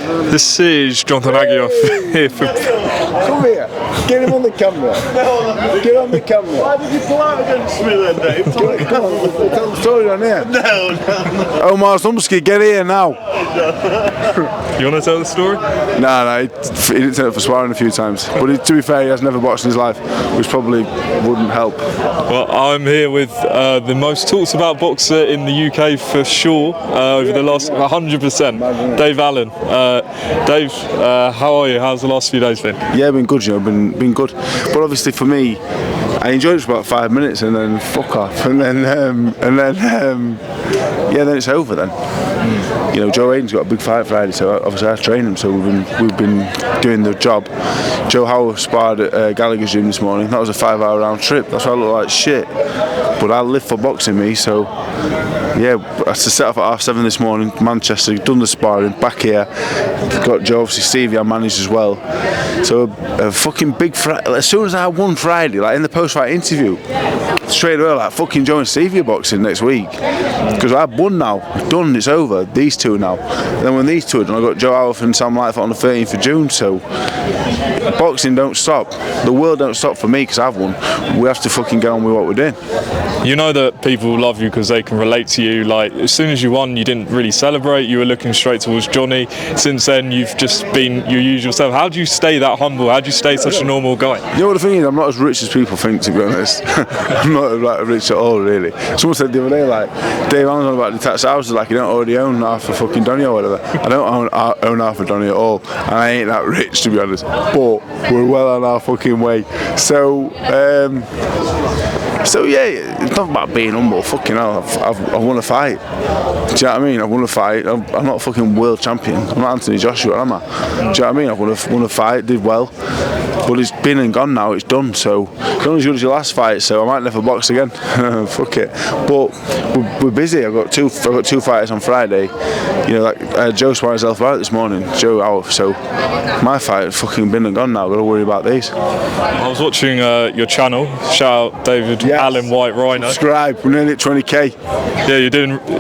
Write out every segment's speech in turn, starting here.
This is Jonathan Aguiar here for... Come here. Get him on the camera. Get on the camera. Why did you pull out against me then, Dave? Come on, tell the story on here. No. Omar Slumsky, get here now. You want to tell the story? Nah, he didn't turn up for swearing a few times. But to be fair, he has never boxed in his life, which probably wouldn't help. Well, I'm here with the most talked about boxer in the UK for sure over the last 100%, Dave Allen. Dave, how are you? How's the last few days been? Yeah, been good, you know, been good. But obviously for me, I enjoyed it for about 5 minutes and then fuck off, and then then it's over then. You know, Joe Hayden's got a big fight Friday, so obviously I train him. So we've been doing the job. Joe Howard sparred at Gallagher's gym this morning. That was a 5-hour round trip. That's why I look like shit. But I live for boxing, me. So yeah, I had to set off at 7:30 this morning. Manchester, done the sparring. Back here, got Joe, obviously Stevie I managed as well. So a fucking big Friday. As soon as I won Friday, like in the post-fight interview, straight away like fucking Joe and Stevie are boxing next week. Because I've won now, done, it's over. These two now. And then when these two are done, I got Joe Alf and Sam Lightfoot on the 13th of June. So boxing don't stop. The world don't stop for me because I've won. We have to fucking get on with what we're doing. You know that people love you because they can relate to you. Like, as soon as you won, you didn't really celebrate. You were looking straight towards Johnny. Since then, you've just been your usual self. How do you stay that humble? How do you stay such a normal guy? You know what the thing is? I'm not as rich as people think, to be honest. I'm not like rich at all, really. Someone said the other day, like, Dave Allen's on about detached houses, like you don't already own half a fucking Donny or whatever. I don't own half a Donny at all, and I ain't that rich, to be honest. But we're well on our fucking way. So yeah, it's not about being humble. Fucking hell, I've won a fight. Do you know what I mean? I've won a fight. I'm not a fucking world champion. I'm not Anthony Joshua, am I? Do you know what I mean? I've won a fight, did well. But it's been and gone now, it's done. So it's not as good as your last fight, so I might never box again. Fuck it. But we're busy. I've got two fighters on Friday. You know, like Joe sparred himself out this morning, Joe out. So my fight has fucking been and gone now. I've got to worry about these. I was watching your channel. Shout out David Allen White Rhino. Subscribe. We're nearly at 20k. Yeah, you're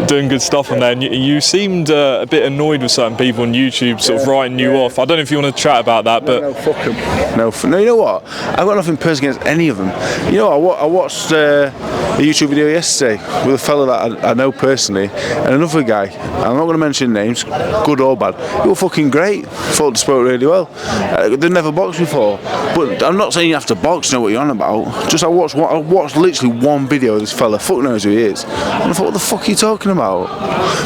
doing good stuff on there. And you seemed a bit annoyed with certain people on YouTube, sort of writing you off. I don't know if you want to chat about that, but no, fuck them. No, you know what? I've got nothing personal against any of them. You know what? I watched a YouTube video yesterday with a fella that I know personally and another guy. I'm not going to mention names, good or bad. They were fucking great. Thought they spoke really well. They've never boxed before. But I'm not saying you have to box, know what you're on about. Just I watched literally one video of this fella. Fuck knows who he is. And I thought, what the fuck are you talking about?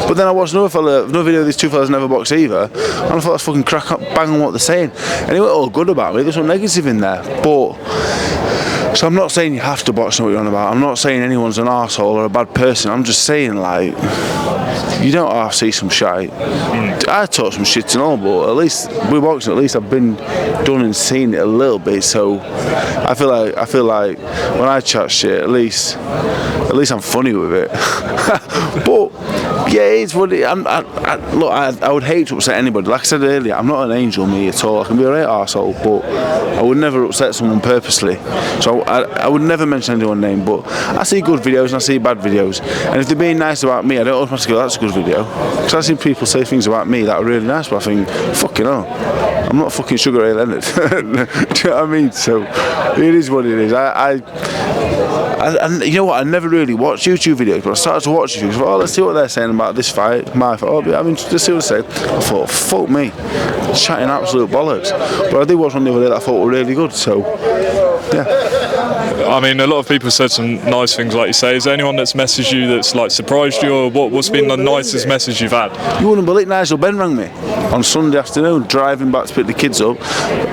But then I watched another video of these two fellas never boxed either. And I thought that's fucking crack up, bang on what they're saying. And they weren't all good about me. There's some negative in there. But so I'm not saying you have to box, know what you're on about. I'm not saying anyone's an arsehole or a bad person. I'm just saying, like, you don't have to see some shite. I talk some shit and all, but at least with boxing, at least I've been done and seen it a little bit. So I feel like when I chat shit, at least I'm funny with it. But yeah, it's what it, look, I would hate to upset anybody. Like I said earlier, I'm not an angel, me at all. I can be a right arsehole, but I would never upset someone purposely. So I would never mention anyone's name. But I see good videos and I see bad videos. And if they're being nice about me, I don't automatically go, that's a good video. Because I see people say things about me that are really nice, but I think, fucking hell, I'm not fucking Sugar Ray Leonard. Do you know what I mean? So it is what it is. And you know what? I never really watched YouTube videos, but I started to watch YouTube. I thought, oh, let's see what they're saying about this fight. My fight. Oh, I mean, just see what they say. I thought, fuck me, chatting absolute bollocks. But I did watch one the other day that I thought were really good. So, yeah. I mean, a lot of people said some nice things, like you say. Is there anyone that's messaged you that's like surprised you, or what's been the nicest message you've had? You wouldn't believe Nigel Benn rang me on Sunday afternoon, driving back to pick the kids up.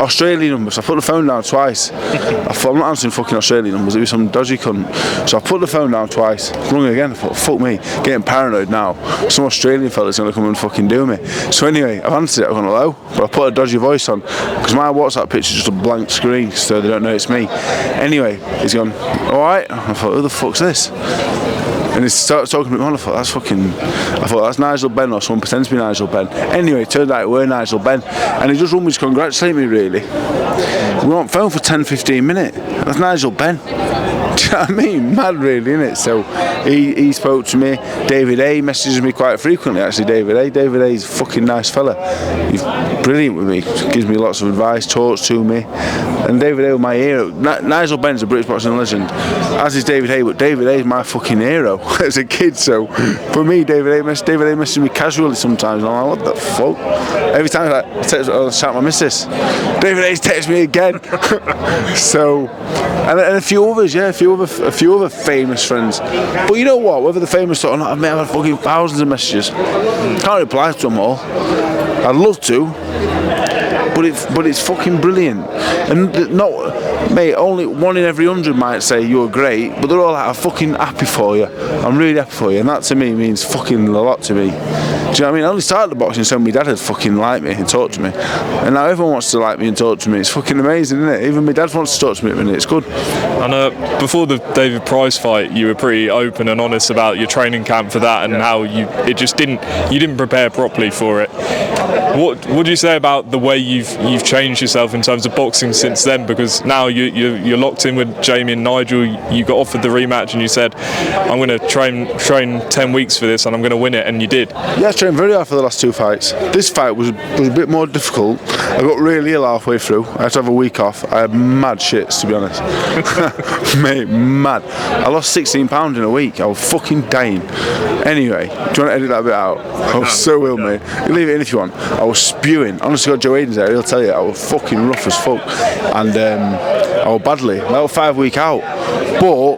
Australian numbers. I put the phone down twice. I thought, I'm not answering fucking Australian numbers. It was some dodgy cunt. So I put the phone down twice. Rung again. I thought, fuck me, getting paranoid now. Some Australian fella's gonna come and fucking do me. So anyway, I've answered it. I've gone hello, but I put a dodgy voice on because my WhatsApp picture is just a blank screen, so they don't know it's me. Anyway, he's gone, alright. I thought, who the fuck's this? And he started talking to me on. I thought, that's Nigel Benn or someone pretends to be Nigel Benn. Anyway, it turned out it were Nigel Benn. And he just rung me to congratulate me, really. We were on phone for 10-15 minutes. That's Nigel Benn. Do you know what I mean? Mad really, innit? So he spoke to me. David A messages me quite frequently, actually. David A's a fucking nice fella. He's brilliant with me, gives me lots of advice, talks to me. And David A was my hero. Nigel Benn's a British boxing legend, as is David A, but David A's my fucking hero as a kid. So for me, David A messages me casually sometimes, and I'm like, what the fuck? Every time I shout my missus, David A's texts me again. So, and a few others, yeah, a few other famous friends. But you know what? Whether they're famous or not, I've had fucking thousands of messages. Can't reply to them all. I'd love to, but it's fucking brilliant. And not, mate, only 1 in every 100 might say you're great, but they're all like, I'm fucking happy for you. I'm really happy for you, and that to me means fucking a lot to me. Do you know what I mean? I only started the boxing so my dad had fucking liked me and talked to me, and now everyone wants to like me and talk to me. It's fucking amazing, isn't it? Even my dad wants to talk to me at the minute. It's good. And before the David Price fight, you were pretty open and honest about your training camp for that, and how you didn't prepare properly for it. What do you say about the way you've changed yourself in terms of boxing since then? Because now you're locked in with Jamie and Nigel. You got offered the rematch, and you said, "I'm going to train 10 weeks for this, and I'm going to win it," and you did. Yeah, I trained very hard for the last 2 fights. This fight was a bit more difficult. I got really ill halfway through. I had to have a week off. I had mad shits, to be honest. Mate, mad. I lost 16 pounds in a week. I was fucking dying. Anyway, do you want to edit that bit out? I was so ill, mate. You leave it in if you want. I was spewing. Honestly, got Joe Aiden's there. He'll tell you I was fucking rough as fuck, and I was badly. That was 5 week out, but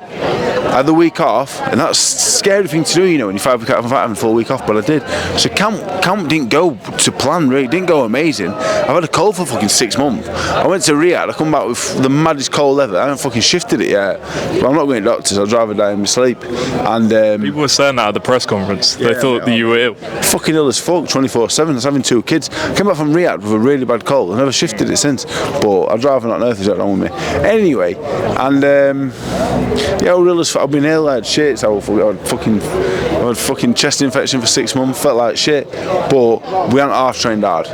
I had the week off, and that's a scary thing to do, you know, when you're 5 weeks out of having a full week off, but I did. So camp didn't go to plan, really. It didn't go amazing. I've had a cold for fucking 6 months. I went to Riyadh, I come back with the maddest cold ever. I haven't fucking shifted it yet. But I'm not going to doctors, I'd rather die in my sleep. And people were saying that at the press conference. They thought that you were ill. Fucking ill as fuck, 24/7. I was having 2 kids. I came back from Riyadh with a really bad cold. I've never shifted it since, but I'd rather not know if there's anything wrong with me. Anyway, and yeah, I was real as fuck. I've been ill, I had shit. I had fucking chest infection for 6 months, felt like shit, but we hadn't half trained hard.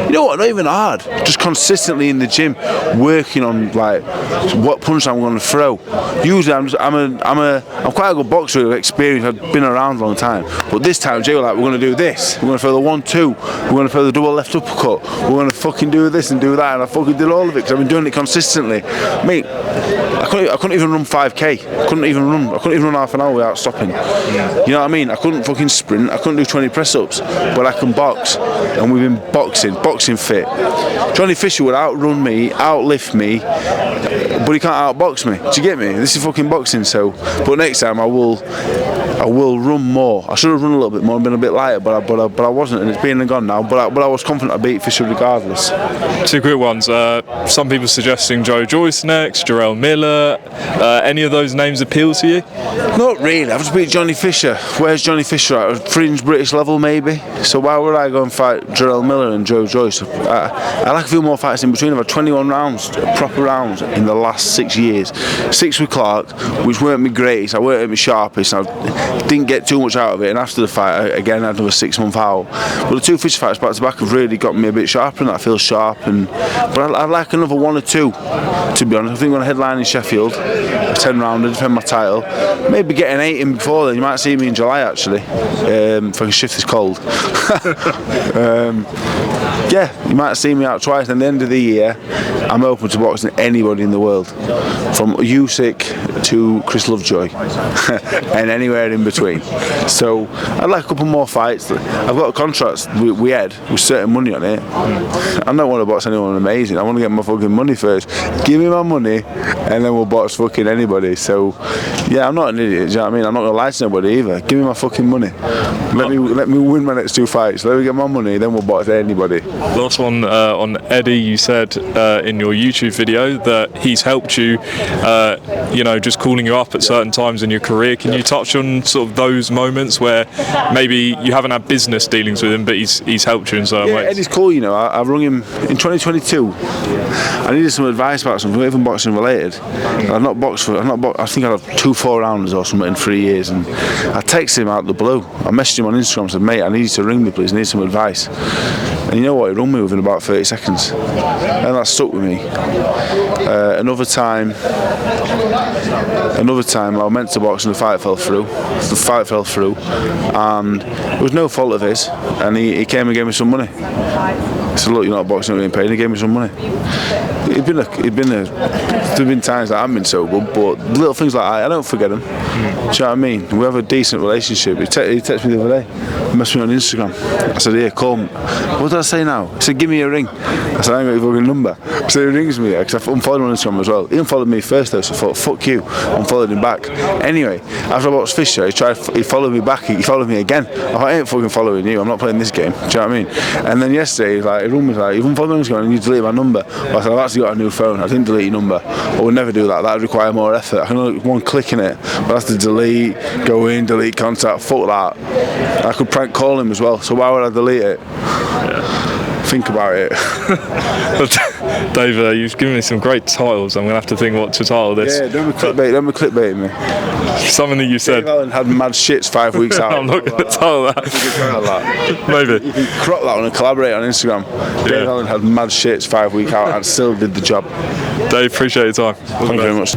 You know what, not even hard, just consistently in the gym, working on like what punch I'm going to throw. Usually I'm quite a good boxer with experience, I've been around a long time, but this time Jay was like, we're going to do this, we're going to throw the 1-2, we're going to throw the double left uppercut, we're going to fucking do this and do that, and I fucking did all of it because I've been doing it consistently. Mate, I couldn't even run 5k, I couldn't even run half an hour without stopping. You know what I mean? I couldn't fucking sprint, I couldn't do 20 press-ups, but I can box, and we've been boxing fit. Johnny Fisher would outrun me, outlift me, but he can't outbox me. Do you get me? This is fucking boxing. So, but next time I will run more. I should have run a little bit more and been a bit lighter, but I wasn't, and it's been and gone now. But I was confident I beat Fisher regardless. 2 quick ones. Some people suggesting Joe Joyce next, Jarrell Miller. Any of those names appeal to you? Not really. I've just beat Johnny Fisher. Where's Johnny Fisher at? A fringe British level, maybe. So why would I go and fight Jarrell Miller and Joe Joyce? I like a few more fights in between. I've had 21 rounds, proper rounds, in the last 6 years. 6 with Clark, which weren't my greatest. I weren't at my sharpest. I didn't get too much out of it. And after the fight, again, I had another 6 month out. But the 2 Fisher fights back to back have really got me a bit sharper, and I feel sharp. But I'd like another 1 or 2, to be honest. I think I'm going to headline in Sheffield, a 10 rounder, defend my title. Maybe get an 8 in before then. You might see me in July, actually, if I can shift this cold. Yeah, you might see me out twice. And at the end of the year, I'm open to boxing anybody in the world, from Usyk to Chris Lovejoy, and anywhere in between. So I'd like a couple more fights. I've got contracts we had with certain money on it. I don't want to box anyone amazing. I want to get my fucking money first. Give me my money, and then we'll box fucking anybody. So yeah, I'm not an idiot. Do you know what I mean? I'm not gonna lie to nobody either. Give me my fucking money. Let me win my next 2 fights. Let me get my money, then we'll box anybody. Last one on Eddie. You said in your YouTube video that he's helped you, just calling you up at certain times in your career. Can you touch on sort of those moments where maybe you haven't had business dealings with him, but he's helped you in certain ways? Eddie's cool. You know, I rung him in 2022. I needed some advice about something, even boxing related. I think I had 2 4-rounders or something in 3 years, and I texted him out of the blue. I messaged him on Instagram and said, mate, I need you to ring me, please. I need some advice. And you know what? He rung me within about 30 seconds, and that stuck with me. Another time, I was meant to box and the fight fell through. And it was no fault of his. And he came and gave me some money. He said, "Look, you're not boxing, you're not getting paid." And he gave me some money. There've been times that I haven't been so good, but little things like that, I don't forget them. Do you know what I mean? We have a decent relationship. He texted me the other day, he messaged me on Instagram. I said, "Here, call me." What did I say now? He said, "Give me a ring." I said, "I ain't got your fucking number." So he rings me, because I unfollowed him on Instagram as well. He unfollowed me first though, so I thought, fuck you. I unfollowed him back. Anyway, after I watched Fisher, he followed me back, he followed me again. I thought, I ain't fucking following you, I'm not playing this game. Do you know what I mean? And then yesterday, he rung me like, "You've unfollowed me on Instagram and you deleted my number." Well, I said, "I've actually got a new phone, I didn't delete your number." I would never do that, that would require more effort. I can only one click in it, but I have to delete, go in, delete contact, fuck that. I could prank call him as well, so why would I delete it? Think about it. Dave, you've given me some great titles. I'm going to have to think what to title this. Yeah, don't be clickbaiting me. Something that you said. Dave Allen had mad shits 5 weeks out. I'm not going to title that. Maybe. You can crop that one and collaborate on Instagram. Dave Allen had mad shits 5 weeks out and still did the job. Dave, appreciate your time. Thank you very much.